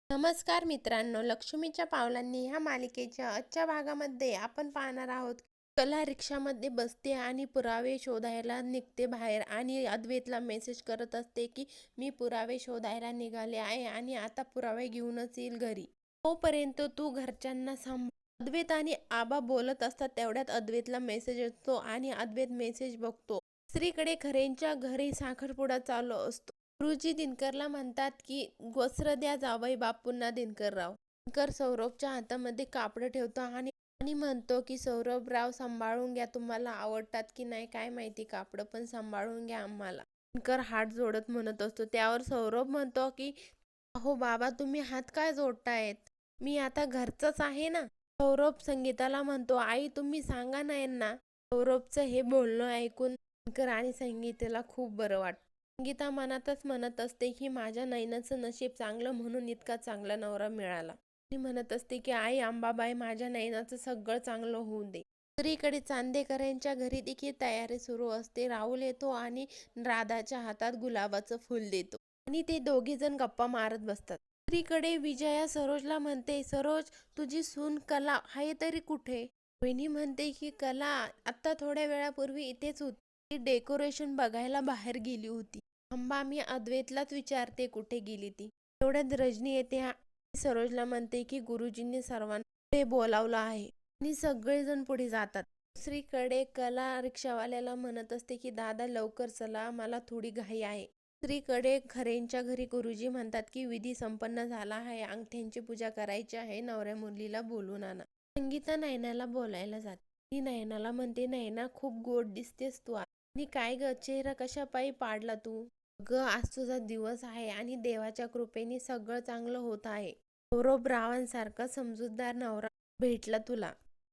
नमस्कार मित्रांनो, लक्ष्मीच्या पावलांनी ह्या मालिकेच्या आजच्या भागामध्ये आपण पाहणार आहोत. कला रिक्षामध्ये बसते आणि पुरावे शोधायला निघते बाहेर आणि अद्वैतला मेसेज करत असते की मी पुरावे शोधायला निघाले आहे आणि आता पुरावे घेऊनच येईल घरी. तोपर्यंत तू घरच्यांना सांभाळ. अद्वैत आणि आबा बोलत असतात तेवढ्यात अद्वैतला मेसेज येतो आणि अद्वैत मेसेज बघतो. दुसरीकडे खरेंच्या घरी साखरपुडा चालू असतो. गुरुजी दिनकरला म्हणतात की वस्त्र द्या जावई बापूंना दिनकरराव. दिनकर सौरभच्या हातामध्ये कापड ठेवतो आणि आणि म्हणतो की सौरभराव सांभाळून घ्या, तुम्हाला आवडतात की नाही काय माहिती कापड, पण सांभाळून घ्या आम्हाला. दिनकर हात जोडत म्हणत असतो. त्यावर सौरभ म्हणतो की अहो बाबा, तुम्ही हात काय जोडतायत, मी आता घरचाच आहे ना. सौरभ संगीताला म्हणतो आई तुम्ही सांगा ना यांना. सौरभचं हे बोलणं ऐकून दिनकर आणि संगीताला खूप बरं वाटतं. संगीता मनातच म्हणत असते की माझ्या नयनाचं नशीब चांगलं म्हणून इतका चांगला नवरा मिळाला. ती म्हणत असते की आई अंबाबाई माझ्या नयनाचं सगळं चांगलं होऊ दे. दुसरीकडे चांदेकरांच्या घरी देखील तयारी सुरू असते. राहुल येतो आणि राधाच्या हातात गुलाबाचं फूल देतो आणि ते दोघे जण गप्पा मारत बसतात. दुसरीकडे विजया सरोजला म्हणते, सरोज तुझी सून कला आहे तरी कुठे? वहिनी म्हणते की कला आता थोड्या वेळापूर्वी इथेच होती, ती डेकोरेशन बघायला बाहेर गेली होती. थांबा मी अद्वैतलाच विचारते कुठे गेली ती. तेवढ्यात रजनी येते आणि सरोजला म्हणते की गुरुजींनी सर्वांना पुढे बोलावलं आहे आणि सगळेजण पुढे जातात. दुसरीकडे कला रिक्षावाल्याला म्हणत असते की दादा लवकर चला, मला थोडी घाई आहे. दुसरीकडे खरेंच्या घरी गुरुजी म्हणतात की विधी संपन्न झाला आहे, अंगठ्यांची पूजा करायची आहे, नवऱ्या मुलीला बोलून आणा. संगीता नयनाला बोलायला जाते. ती नयनाला म्हणते नयना खूप गोड दिसतेस तू आणि काय ग चेहरा कशा पायी पाडला तू. ग आज तुझा दिवस आहे आणि देवाच्या कृपेने सगळं चांगलं होत आहे. सौरभ रावांसारखा समजूतदार नवरा भेटला तुला.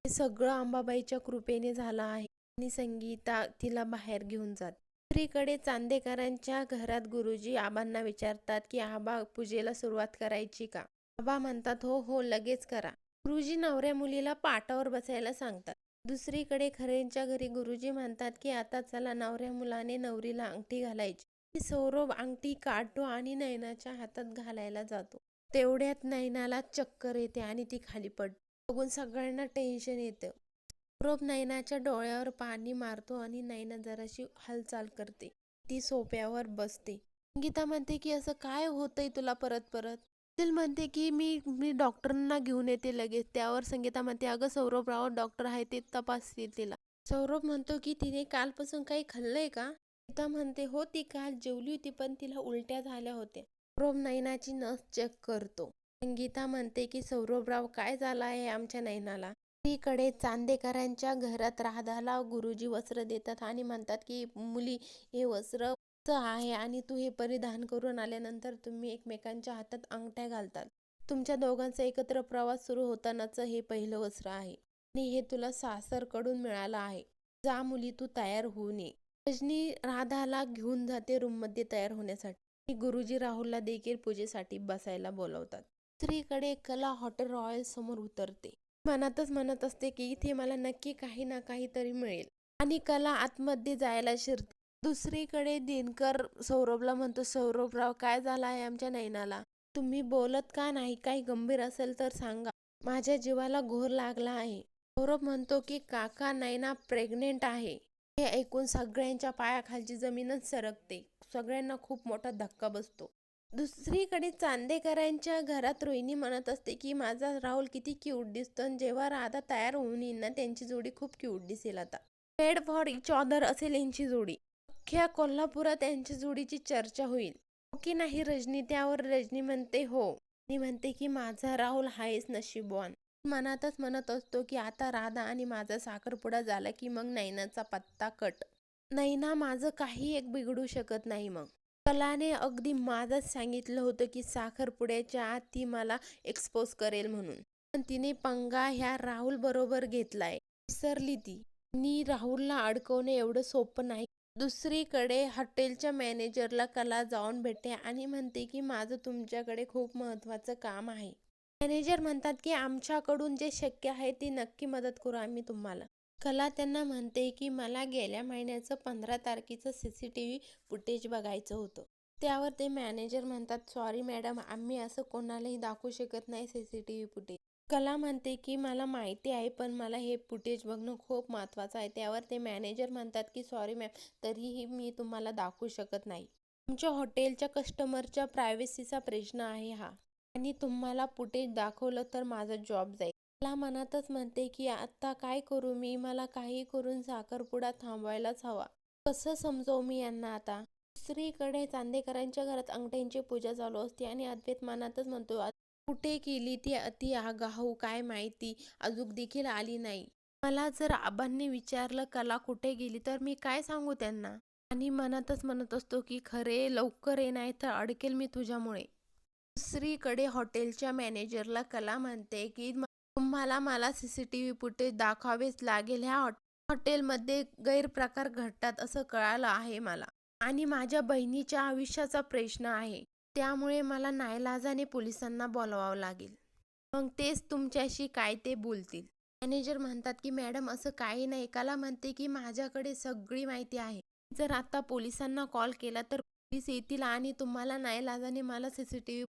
हे सगळं अंबाबाईच्या कृपेने झालं आहे. आणि संगीता तिला बाहेर घेऊन जाते. दुसरीकडे चांदेकरांच्या घरात गुरुजी आबांना विचारतात की आबा पूजेला सुरुवात करायची का? आबा म्हणतात हो हो लगेच करा. गुरुजी नवऱ्या मुलीला पाटावर बसायला सांगतात. दुसरीकडे खरेंच्या घरी गुरुजी म्हणतात की आता चला, नवऱ्या मुलाने नवरीला अंगठी घालायची. सौरभ अंगठी काढतो आणि नयनाच्या हातात घालायला जातो. तेवढ्यात नयनाला चक्कर येते आणि ती खाली पडते. बघून सगळ्यांना टेन्शन येतं. सौरभ नयनाच्या डोळ्यावर पाणी मारतो आणि नयना जराशी हालचाल करते. ती सोफ्यावर बसते. संगीता म्हणते की असं काय होतंय तुला परत परत. दिल म्हणते की मी मी डॉक्टरांना घेऊन येते लगेच. त्यावर संगीता म्हणते अगं सौरभराव डॉक्टर आहे, ते तपासतील तिला. सौरभ म्हणतो की तिने कालपासून काही खाल्लंय का? संगीता म्हणते हो, ती काल जेवली होती पण तिला उलट्या झाल्या होत्या. सौरभ नयनाची नस चेक करतो. संगीता म्हणते की सौरभराव काय झालं आहे आमच्या नयनाला. दुसरीकडे चांदेकरांच्या घरात राधाला गुरुजी वस्त्र देतात आणि म्हणतात की मुली हे वस्त्र आहे आणि तू हे परिधान करून आल्यानंतर तुम्ही एकमेकांच्या हातात अंगठ्या घालतात. तुमच्या दोघांचा एकत्र प्रवास सुरू होतानाच हे पहिलं वस्त्र आहे आणि हे तुला सासरकडून मिळालं आहे. जा मुली तू तयार होऊन ये. रजनी राधाला घेऊन जाते रूममध्ये तयार होण्यासाठी. गुरुजी राहुलला देखील पूजेसाठी बसायला बोलवतात. दुसरीकडे कला हॉटेल रॉयल समोर उतरते. मनातच म्हणत असते की इथे मला नक्की काही ना काहीतरी मिळेल आणि कला आतमध्ये जायला शिरते. दुसरीकडे दिनकर सौरभला म्हणतो सौरभराव काय झालं आहे आमच्या नयनाला, तुम्ही बोलत का नाही, काही गंभीर असेल तर सांगा, माझ्या जीवाला घोर लागला आहे. सौरभ म्हणतो की काका नयना प्रेग्नेंट आहे. हे ऐकून सगळ्यांच्या पायाखालची जमीनच सरकते. सगळ्यांना खूप मोठा धक्का बसतो. दुसरीकडे चांदेकरांच्या घरात रोहिणी म्हणत असते की माझा राहुल किती क्यूट दिसतो आणि जेव्हा राधा तयार होऊन येईल ना त्यांची जोडी खूप क्यूट दिसेल. आता मेड फॉर इच अदर असेल यांची जोडी. अख्ख्या कोल्हापुरात यांच्या जोडीची चर्चा होईल, हो की नाही रजनी. त्यावर रजनी म्हणते हो. ती म्हणते की माझा राहुल हायच नशीबवान. मनातच म्हणत असतो की आता राधा आणि माझा साखरपुडा झाला की मग नयनाचा पत्ता कट. नयना माझं काही एक बिघडू शकत नाही. मग कलाने अगदी माझंच सांगितलं होतं की साखरपुड्याच्या आत ती मला एक्सपोज करेल म्हणून, पण तिने पंगा ह्या राहुल बरोबर घेतलाय. विसरली ती. नी राहुलला अडकवणे एवढं सोपं नाही. दुसरीकडे हॉटेलच्या मॅनेजरला कला जाऊन भेटते आणि म्हणते की माझं तुमच्याकडे खूप महत्त्वाचं काम आहे. मॅनेजर म्हणतात की आमच्याकडून जे शक्य आहे ती नक्की मदत करू आम्ही तुम्हाला. कला त्यांना म्हणते की मला गेल्या महिन्याचं 15 तारखेचं CCTV फुटेज बघायचं होतं. त्यावर ते मॅनेजर म्हणतात, सॉरी मॅडम, आम्ही असं कोणालाही दाखवू शकत नाही सीसीटीव्ही फुटेज. कला म्हणते की मला माहिती आहे, पण मला हे फुटेज बघणं खूप महत्त्वाचं आहे. त्यावर ते मॅनेजर म्हणतात की सॉरी मॅम, तरीही मी तुम्हाला दाखवू शकत नाही. तुमच्या हॉटेलच्या कस्टमरच्या प्रायव्हसीचा प्रश्न आहे हा, आणि तुम्हाला फुटेज दाखवलं तर माझा जॉब जाईल. मला मनातच म्हणते की आता काय करू मी, मला काही करून साखरपुडा थांबवायलाच हवा. कसं समजावू मी यांना आता. दुसरीकडे चांदेकरांच्या घरात अंगठ्यांची पूजा चालू असते आणि अद्वैत मनातच म्हणतो, कुठे गेली ती अति आगाऊ काय माहिती, अजून देखील आली नाही. मला जर आबांनी विचारलं कला कुठे गेली तर मी काय सांगू त्यांना. आणि मनातच म्हणत असतो की खरे लवकर ये, नाही तर अडकेल मी तुझ्यामुळे. दुसरीकडे हॉटेलच्या मॅनेजरला कला म्हणते की तुम्हाला मला सीसीटीव्ही फुटेज दाखवावेच लागेल. ह्या हॉटेलमध्ये गैरप्रकार घडतात असं कळालं आहे मला, आणि माझ्या बहिणीच्या आयुष्याचा प्रश्न आहे. त्यामुळे मला नाईलाजाने पोलिसांना बोलवावं लागेल. मग तेच तुमच्याशी काय ते बोलतील. मॅनेजर म्हणतात की मॅडम असं काही नाही. कला म्हणते की माझ्याकडे सगळी माहिती आहे. जर आता पोलिसांना कॉल केला तर पोलीस येतील आणि तुम्हाला नाईलाजाने मला सीसीटीव्ही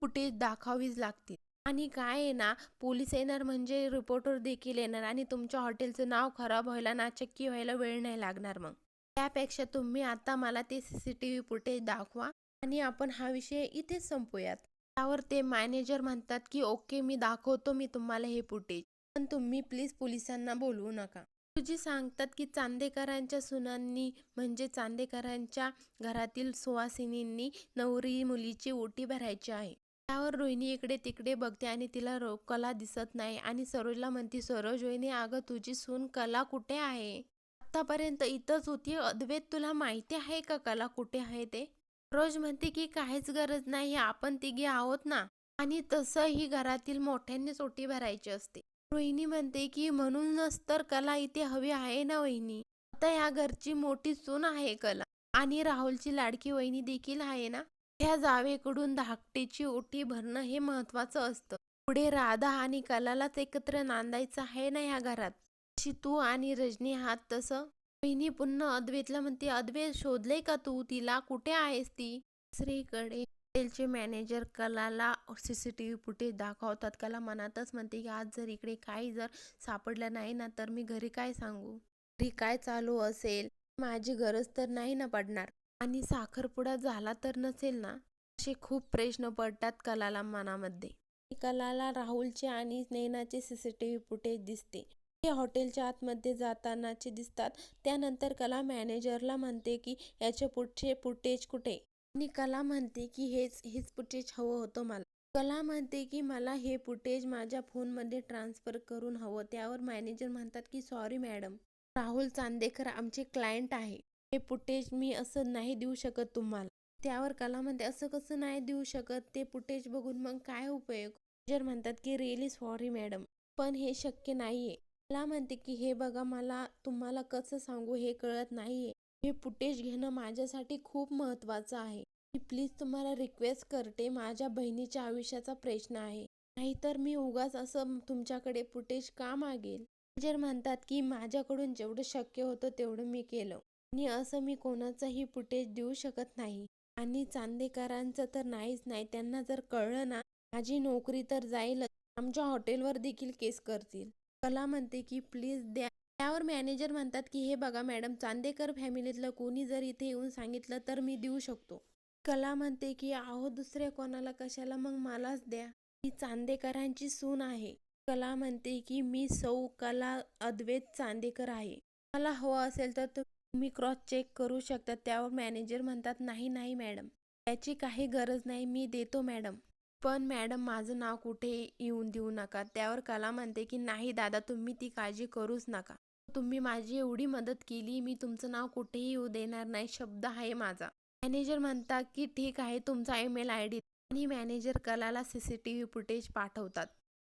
फुटेज दाखवावीच लागतील. आणि काय आहे ना, पोलीस येणार म्हणजे रिपोर्टर देखील येणार आणि तुमच्या हॉटेलचं नाव खराब व्हायला, नाचक्की व्हायला वेळ नाही लागणार मग. त्यापेक्षा तुम्ही आता मला ते सीसीटीव्ही फुटेज दाखवा आणि आपण हा विषय इथेच संपूयात. त्यावर ते मॅनेजर म्हणतात की ओके, मी दाखवतो मी तुम्हाला हे फुटेज, पण तुम्ही प्लीज पोलिसांना बोलवू नका. तुझी सांगतात की चांदेकरांच्या सुनांनी म्हणजे चांदेकरांच्या घरातील सुवासिनींनी नवरी मुलीची ओटी भरायची आहे. त्यावर रोहिणी इकडे तिकडे बघते आणि तिला कला दिसत नाही आणि सरोजला म्हणते, सरोज वहिनी, अगं तुझी सून कला कुठे आहे? आतापर्यंत इथंच होती. अद्वैत, तुला माहिती आहे का कला कुठे आहे ते? सरोज म्हणते की काहीच गरज नाही, आपण तिघे आहोत ना, आणि तसंही घरातील मोठ्यांनीच ओटी भरायची असते. रोहिणी म्हणते की म्हणूनच तर कला इथे हवी आहे ना वहिनी. आता ह्या घरची मोठी सून आहे कला, आणि राहुलची लाडकी वहिनी देखील आहे ना. ह्या जावेकडून धाकटीची ओटी भरणं हे महत्वाचं असतं. पुढे राधा आणि कलालाच एकत्र नांदायचं आहे ना ह्या घरात. अशी तू आणि रजनी आहात तसं. वहिनी पुन्हा अद्वैतला म्हणते, अद्वैत शोधले का तू तिला, कुठे आहेस ती? दुसरीकडे हॉटेलचे मॅनेजर कलाला सीसीटीव्ही फुटेज दाखवतात. कला मनातच म्हणते की आज जर इकडे काही जर सापडलं नाही ना, तर मी घरी काय सांगू, घरी काय चालू असेल, माझी गरज तर नाही ना पडणार, आणि साखरपुडा झाला तर नसेल ना. असे खूप प्रश्न पडतात कलाला मनामध्ये. कलाला राहुलचे आणि नैनाचे सीसीटीव्ही फुटेज दिसते. ते हॉटेलच्या आतमध्ये जातानाचे दिसतात. त्यानंतर कला मॅनेजरला म्हणते की याचे पुढचे फुटेज कुठे, आणि कला म्हणते की हेच फुटेज हवं होतं मला. कला म्हणते की मला हे फुटेज माझ्या फोनमध्ये ट्रान्सफर करून हवं. त्यावर मॅनेजर म्हणतात की सॉरी मॅडम, राहुल चांदेकर आमचे क्लायंट आहे, हे फुटेज मी असं नाही देऊ शकत तुम्हाला. त्यावर कला म्हणते, असं कसं नाही देऊ शकत, ते फुटेज बघून मग काय उपयोग. मॅनेजर म्हणतात की रिअली सॉरी मॅडम, पण हे शक्य नाहीये. कला म्हणते की हे बघा, मला तुम्हाला कसं सांगू हे कळत नाहीये. हे फुटेज घेणं माझ्यासाठी खूप महत्वाचं आहे. मी प्लीज तुम्हाला रिक्वेस्ट करते, माझ्या बहिणीच्या आयुष्याचा प्रश्न आहे, नाहीतर मी उगाच असं तुमच्याकडे फुटेज का मागेल. मॅनेजर म्हणतात की माझ्याकडून जेवढं शक्य होतं तेवढं मी केलं, आणि असं मी कोणाचंही फुटेज देऊ शकत नाही. आणि चांदेकरांचं तर नाहीच नाही, त्यांना जर कळलं ना माझी नोकरी तर जाईलच, आमच्या हॉटेलवर देखील केस करतील. कला म्हणते की प्लीज द्या. त्यावर मॅनेजर म्हणतात की हे बघा मॅडम, चांदेकर फॅमिलीतलं कोणी जर इथे येऊन सांगितलं तर मी देऊ शकतो. कला म्हणते की अहो दुसऱ्या कोणाला कशाला, मग मलाच द्या, मी चांदेकरांची सून आहे. कला म्हणते की मी सौ कला अद्वैत चांदेकर आहे, मला हवं असेल तर तुम्ही क्रॉस चेक करू शकता. त्यावर मॅनेजर म्हणतात नाही नाही मॅडम, त्याची काही गरज नाही, मी देतो मॅडम, पण मॅडम माझं नाव कुठे येऊन देऊ नका. त्यावर कला म्हणते की नाही दादा, तुम्ही ती काळजी करूच नका, तुम्ही माझी एवढी मदत केली, मी तुमचं नाव कुठेही येऊ देणार नाही, शब्द आहे माझा. मॅनेजर म्हणतात की ठीक आहे, तुमचा ईमेल ID, आणि मॅनेजर कलाला सीसीटीव्ही फुटेज पाठवतात.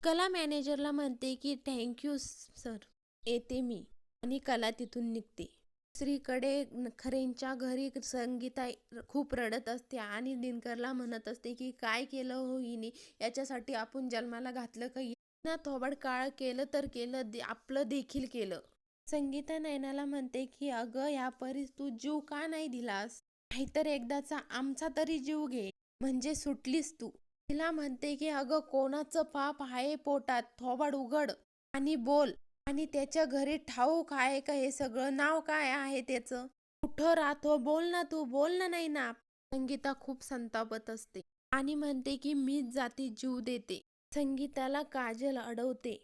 कला मॅनेजरला म्हणते की थँक्यू सर, येते मी, आणि कला तिथून निघते. दुसरीकडे खरेंच्या घरी संगीता खूप रडत असते आणि दिनकरला म्हणत असते की काय केलं हो हिने, याच्यासाठी आपण जन्माला घातलं का, ना थोबाड काळ केलं तर केलं, आपलं देखील केलं. संगीता नैनाला म्हणते की अगं या परीस तू जीव का नाही दिलास, नाहीतर एकदाचा आमचा तरी जीव घे, म्हणजे सुटलीस तू. तिला म्हणते की अगं कोणाचं पाप आहे पोटात, थोबाड उघड आणि बोल. आणि त्याच्या घरी ठाऊक आहे का हे सगळं? नाव काय आहे त्याचं? कुठं राहतो? बोल ना तू, बोल ना नाही ना. संगीता खूप संतापत असते आणि म्हणते की मीच जाती जीव देते. संगीताला काजल अडवते.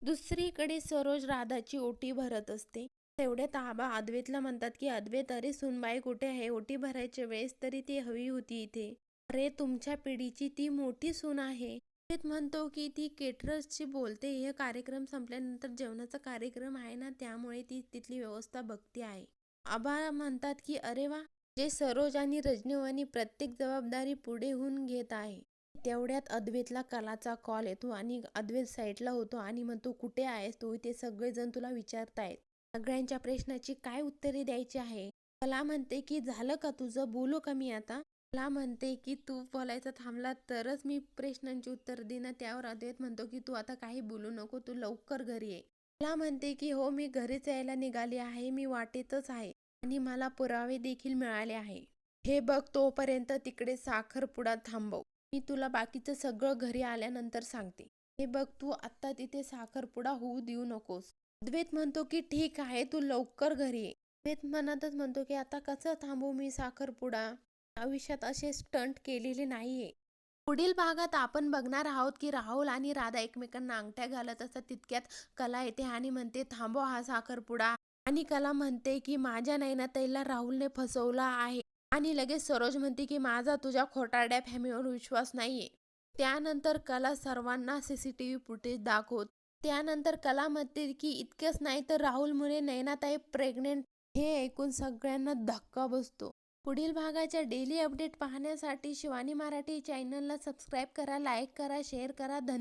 दुसरीकडे सरोज राधाची ओटी भरत असते. तेवढ्यात आबा अद्वैतला म्हणतात की अद्वैत, अरे सुनबाई कुठे आहे? ओटी भरायच्या वेळेस तरी ती हवी होती इथे. अरे तुमच्या पिढीची ती मोठी सून आहे. अद्वैत म्हणतो की ती केटरर्सची बोलते, हे कार्यक्रम संपल्यानंतर जेवणाचा कार्यक्रम आहे ना, त्यामुळे ती तिथली व्यवस्था बघते आहे. आबा म्हणतात की अरे वा, जे सरोज आणि रजनीवाणी प्रत्येक जबाबदारी पुढे होऊन घेत आहे. तेवढ्यात अद्वैतला कलाचा कॉल येतो आणि अद्वैत साईडला होतो आणि म्हणतो कुठे आहेस तू? इथे सगळेजण तुला विचारतायत. सगळ्यांच्या प्रश्नाची काय उत्तरे द्यायची आहे? कला म्हणते की झालं का तुझं? बोलू का मी आता? कला म्हणते की तू बोलायचं थांबला तरच मी प्रश्नांची उत्तर देईन. त्यावर अद्वैत म्हणतो की तू आता काही बोलू नको, तू लवकर घरी ये. कला म्हणते की हो, मी घरीच यायला निघाली आहे, मी वाटेतच आहे आणि मला पुरावे देखील मिळाले आहे. हे बघ, तोपर्यंत तिकडे साखरपुडा थांबव. मी तुला बाकीचं सगळं घरी आल्यानंतर सांगते. हे बघ, तू आत्ता तिथे साखरपुडा होऊ देऊ नकोस. अद्वैत म्हणतो की ठीक आहे, तू लवकर घरी ये. अद्वैत मनातच म्हणतो की आता कसं थांबवू मी साखरपुडा? आयुष्यात असे स्टंट केलेले नाहीये. पुढील भागात आपण बघणार आहोत की राहुल आणि राधा एकमेकांना अंगठ्या घालत असतात. तितक्यात कला येते आणि म्हणते थांबव हा साखरपुडा. आणि कला म्हणते की माझ्या नयनाताईला राहुलने फसवला आहे. आणि लगेच सरोज म्हणते की माझा तुझ्या खोटारड्या फॅमिलीवर विश्वास नाहीये. त्यानंतर कला सर्वांना सीसीटीव्ही फुटेज दाखवत. त्यानंतर कला म्हणते की इतकंच नाही तर राहुलमुळे नयनाताई प्रेग्नेंट. हे ऐकून सगळ्यांना धक्का बसतो. पुढील भागाच्या डेली अपडेट पाहण्यासाठी शिवानी मराठी चॅनलला सबस्क्राईब करा, लाईक करा, शेअर करा. धन्यवाद.